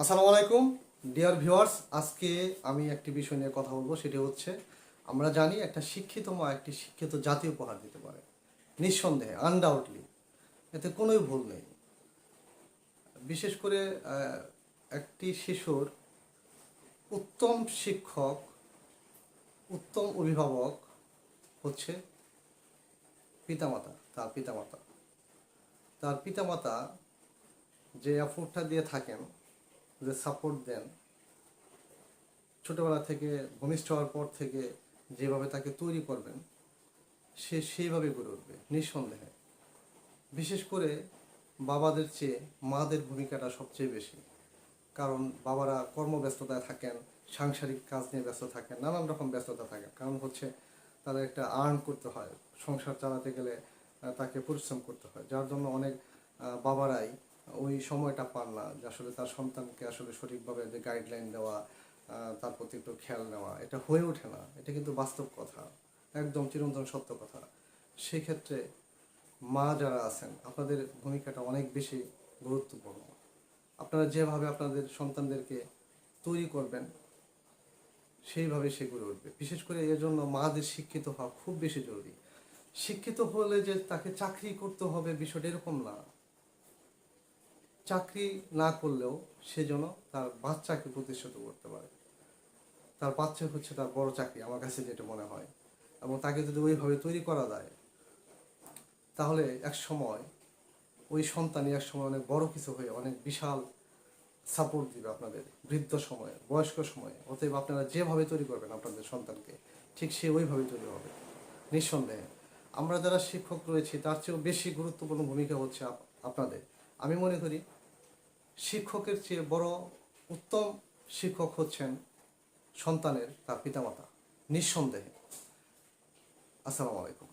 আসসালামু আলাইকুম dear viewers. আজকে আমি একটি বিষয় নিয়ে কথা বলবো, সেটি হচ্ছে আমরা জানি একটা শিক্ষিত মা একটি শিক্ষিত জাতি উপহার দিতে পারে, নিঃসন্দেহে, আনডাউটলি, এতে কোনোই ভুল নেই। বিশেষ করে একটি শিশুর উত্তম শিক্ষক, উত্তম অভিভাবক হচ্ছে পিতামাতা। তার পিতামাতা যে এফোর্টটা দিয়ে থাকেন, যে সাপোর্ট দেন, ছোটোবেলা থেকে ভূমিষ্ঠ হওয়ার পর থেকে যেভাবে তাকে তৈরি করবেন, সে সেইভাবে গড়ে উঠবে নিঃসন্দেহে। বিশেষ করে বাবাদের চেয়ে মাদের ভূমিকাটা সবচেয়ে বেশি, কারণ বাবারা কর্মব্যস্ততায় থাকেন, সাংসারিক কাজ নিয়ে ব্যস্ত থাকেন, নানান রকম ব্যস্ততা থাকেন। কারণ হচ্ছে তাদের একটা আর্ন করতে হয়, সংসার চালাতে গেলে তাকে পরিশ্রম করতে হয়, যার জন্য অনেক বাবারাই ওই সময়টা পান না যে আসলে তার সন্তানকে আসলে সঠিকভাবে যে গাইডলাইন দেওয়া, তার প্রতি একটু খেয়াল নেওয়া, এটা হয়ে ওঠে না। এটা কিন্তু বাস্তব কথা, একদম চিরন্তন সত্য কথা। সেক্ষেত্রে মা যারা আছেন, আপনাদের ভূমিকাটা অনেক বেশি গুরুত্বপূর্ণ। আপনারা যেভাবে আপনাদের সন্তানদেরকে তৈরি করবেন, সেইভাবে সে গড়ে উঠবে। বিশেষ করে এজন্য মাদের শিক্ষিত হওয়া খুব বেশি জরুরি। শিক্ষিত হলে যে তাকে চাকরি করতে হবে বিষয়টা এরকম না। চাকরি না করলেও সে যেন তার বাচ্চাকে প্রতিষ্ঠিত করতে পারে। তার বাচ্চা হচ্ছে তার বড় চাকরি, আমার কাছে যেটা মনে হয়। এবং তাকে যদি ওইভাবে তৈরি করা যায়, তাহলে এক সময় ওই সন্তানই এক সময় অনেক বড় কিছু হয়ে অনেক বিশাল সাপোর্ট দিবে আপনাদের বৃদ্ধ সময়ে, বয়স্ক সময়ে। অতএব আপনারা যেভাবে তৈরি করবেন আপনাদের সন্তানকে, ঠিক সে ওইভাবে তৈরি হবে নিঃসন্দেহে। আমরা যারা শিক্ষক রয়েছি তার চেয়েও বেশি গুরুত্বপূর্ণ ভূমিকা হচ্ছে আপনাদের। আমি মনে করি শিক্ষকের চেয়ে বড় উত্তম শিক্ষক হচ্ছেন সন্তানের তার পিতামাতা, নিঃসন্দেহে। আসসালামু আলাইকুম।